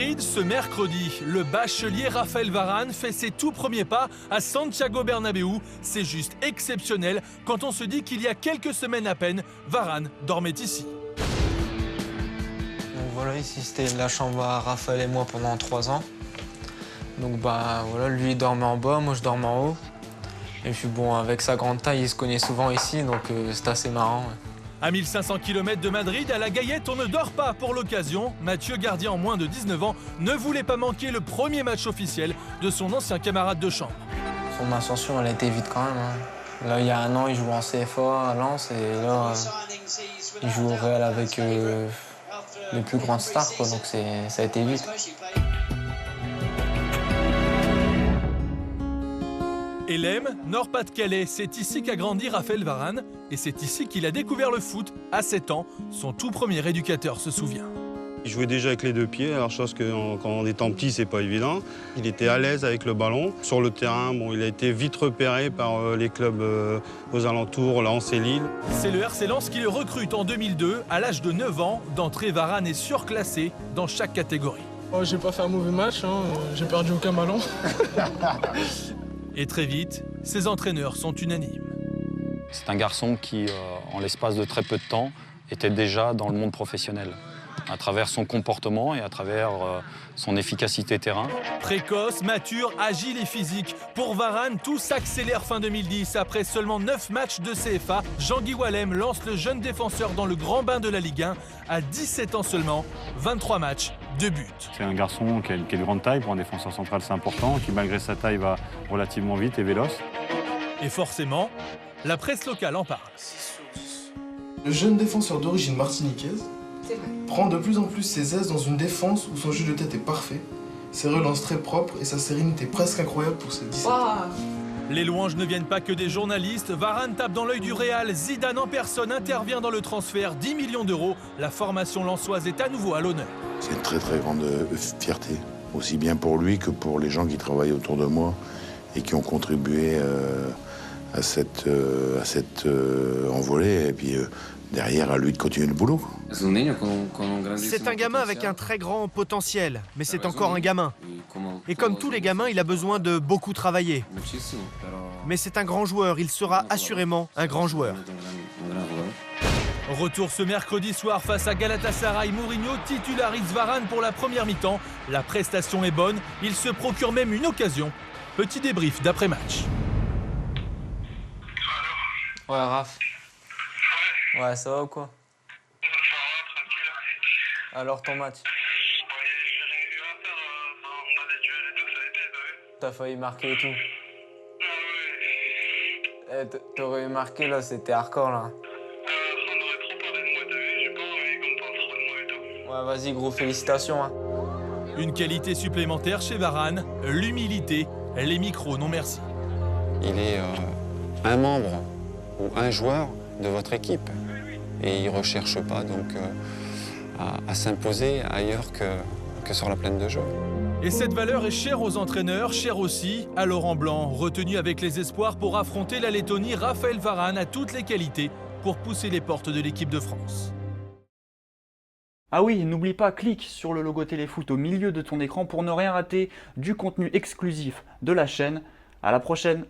Madrid, ce mercredi, le bachelier Raphaël Varane fait ses tout premiers pas à Santiago Bernabéu. C'est juste exceptionnel quand on se dit qu'il y a quelques semaines à peine, Varane dormait ici. Donc voilà, ici c'était la chambre à Raphaël et moi pendant 3 ans. Donc bah voilà, lui il dormait en bas, moi je dormais en haut. Et puis bon, avec sa grande taille, il se connaît souvent ici, donc c'est assez marrant. Ouais. À 1500 km de Madrid, à la Gaillette, on ne dort pas pour l'occasion. Mathieu, gardien en moins de 19 ans, ne voulait pas manquer le premier match officiel de son ancien camarade de chambre. Son ascension, elle a été vite quand même. Hein. Là, il y a 1 an, il jouait en CFA à Lens et là, il joue au Real avec les plus grandes stars, quoi, donc ça a été vite. Hélène, Nord-Pas-de-Calais, c'est ici qu'a grandi Raphaël Varane et c'est ici qu'il a découvert le foot à 7 ans. Son tout premier éducateur se souvient. Il jouait déjà avec les 2 pieds, alors chose que quand on étant petit, c'est pas évident. Il était à l'aise avec le ballon. Sur le terrain, bon, il a été vite repéré par les clubs aux alentours, Lens et Lille. C'est le RC Lens qui le recrute en 2002. À l'âge de 9 ans, d'entrée, Varane est surclassé dans chaque catégorie. Oh, j'ai pas fait un mauvais match, hein. J'ai perdu aucun ballon. Et très vite, ses entraîneurs sont unanimes. C'est un garçon qui, en l'espace de très peu de temps, était déjà dans le monde professionnel, à travers son comportement et à travers son efficacité terrain. Précoce, mature, agile et physique. Pour Varane, tout s'accélère fin 2010. Après seulement 9 matchs de CFA, Jean-Guy Wallem lance le jeune défenseur dans le grand bain de la Ligue 1. À 17 ans seulement, 23 matchs, 2 buts. C'est un garçon qui a de grande taille, pour un défenseur central c'est important, qui malgré sa taille va relativement vite et véloce. Et forcément, la presse locale en parle. Le jeune défenseur d'origine martiniquaise prend de plus en plus ses aises dans une défense où son jeu de tête est parfait, ses relances très propres et sa sérénité presque incroyable pour ses 17 ans. Les louanges ne viennent pas que des journalistes. Varane tape dans l'œil du Real. Zidane en personne intervient dans le transfert. 10 millions d'euros. La formation lensoise est à nouveau à l'honneur. C'est une très très grande fierté, aussi bien pour lui que pour les gens qui travaillent autour de moi et qui ont contribué à cette envolée. Et puis derrière, à lui de continuer le boulot. C'est un gamin avec un très grand potentiel, mais c'est encore un gamin. Et comme tous les gamins, il a besoin de beaucoup travailler. Mais c'est un grand joueur, il sera assurément un grand joueur. Retour ce mercredi soir face à Galatasaray. Mourinho titularise Varane pour la première mi-temps. La prestation est bonne, il se procure même une occasion. Petit débrief d'après-match. Ouais, Raph. Ouais, ça va ou quoi? Alors ton match? T'as failli marquer et tout. T'aurais marqué là, c'était hardcore là. Ouais, vas-y gros, félicitations. Hein. Une qualité supplémentaire chez Varane, l'humilité. Les micros, non merci. Il est un membre ou un joueur de votre équipe. Et il ne recherche pas donc à s'imposer ailleurs que sur la plaine de jeu. Et cette valeur est chère aux entraîneurs, chère aussi à Laurent Blanc. Retenu avec les espoirs pour affronter la Lettonie, Raphaël Varane a toutes les qualités pour pousser les portes de l'équipe de France. Ah oui, n'oublie pas, clique sur le logo Téléfoot au milieu de ton écran pour ne rien rater du contenu exclusif de la chaîne. À la prochaine!